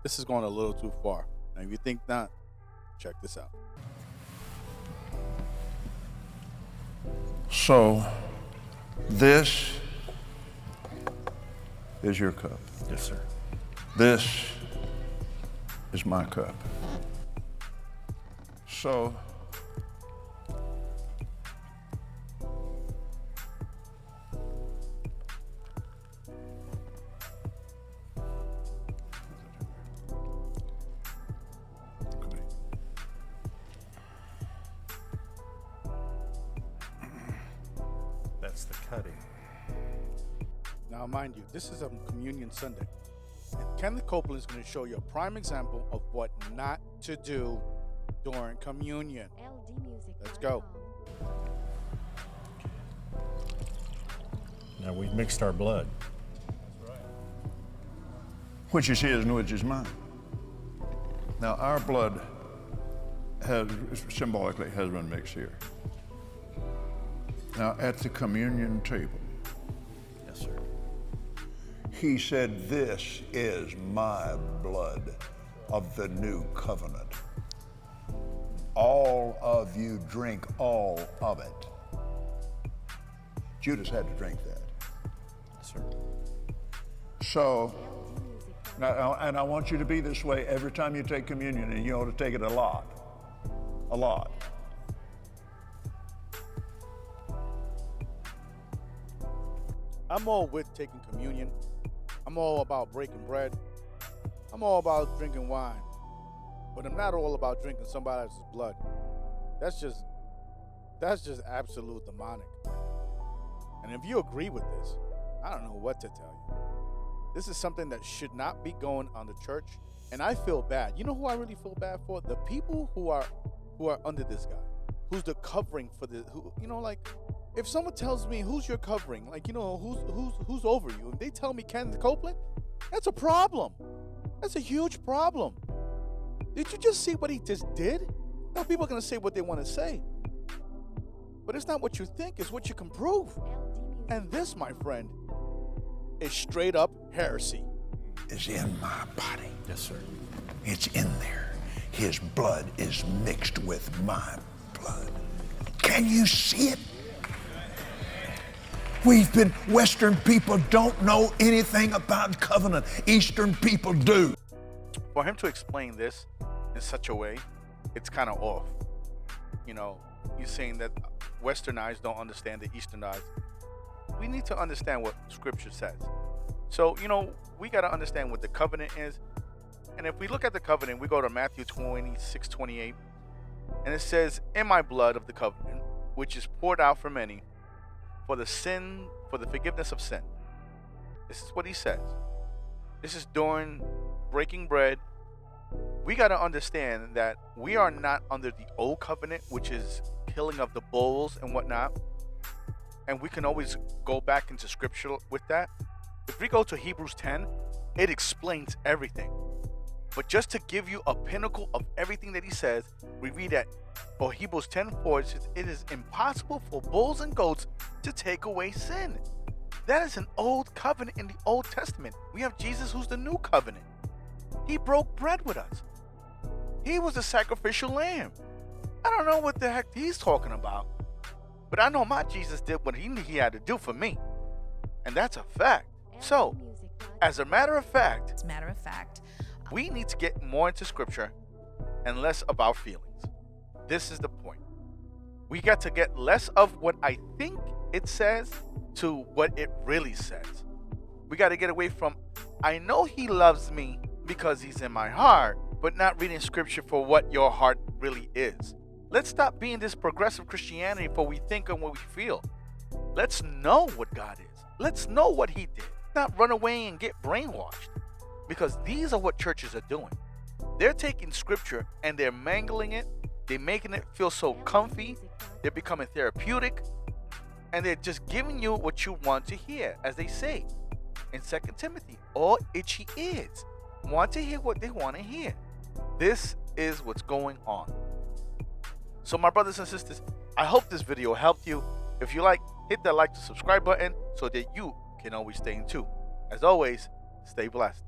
this is going a little too far. And if you think not, check this out. So, this is your cup. Yes, sir. This is my cup. So, That's the cutting. Now, mind you, this is a Communion Sunday. And Kenneth Copeland is going to show you a prime example of what not to do during communion. Let's go. Now we've mixed our blood. which is his and which is mine. Now, our blood has symbolically has been mixed here. Now, at the communion table, Yes, sir. he said, "This is my blood of the new covenant. All of you drink all of it." Judas had to drink that. Yes, sir. So, now, and I want you to be this way every time you take communion, and you ought to take it a lot. A lot. I'm all with taking communion. I'm all about breaking bread. I'm all about drinking wine. But I'm not all about drinking somebody else's blood. That's just absolute demonic. And if you agree with this, I don't know what to tell you. This is something that should not be going on the church. And I feel bad. You know who I really feel bad for? The people who are under this guy. Who's the covering for the like if someone tells me who's your covering, who's over you, and they tell me Kenneth Copeland, that's a problem. That's a huge problem. Did you just see what he just did? Now people are gonna say what they want to say. But it's not what you think, it's what you can prove. And this, my friend, is straight up heresy. Is in my body. Yes, sir. It's in there. His blood is mixed with my blood. Can you see it? Western people don't know anything about covenant. Eastern people do. For him to explain this in such a way, it's kind of off. He's saying that Western eyes don't understand the Eastern eyes. We need to understand what Scripture says. So, we got to understand what the covenant is. And if we look at the covenant, we go to Matthew 26:28, and it says, "In my blood of the covenant, which is poured out for many, for the forgiveness of sin." This is what he says. This is during breaking bread. We got to understand that we are not under the old covenant, which is killing of the bulls and whatnot. And we can always go back into Scripture with that. If we go to Hebrews 10, it explains everything. But just to give you a pinnacle of everything that he says, we read at Hebrews 10:4, it says, "It is impossible for bulls and goats to take away sin." That is an old covenant in the Old Testament. We have Jesus, who's the new covenant. He broke bread with us. He was the sacrificial lamb. I don't know what the heck he's talking about, but I know my Jesus did what he had to do for me. And that's a fact. So, as a matter of fact, we need to get more into Scripture and less about feelings. This is the point. We got to get less of what I think it says to what it really says. We got to get away from, I know he loves me because he's in my heart, but not reading Scripture for what your heart really is. Let's stop being this progressive Christianity for we think and what we feel. Let's know what God is. Let's know what he did. Not run away and get brainwashed. Because these are what churches are doing. They're taking Scripture and they're mangling it. They're making it feel so comfy. They're becoming therapeutic. And they're just giving you what you want to hear, as they say in 2 Timothy. All itchy ears want to hear what they want to hear. This is what's going on. So my brothers and sisters, I hope this video helped you. If you like, hit that like to subscribe button so that you can always stay in tune. As always, stay blessed.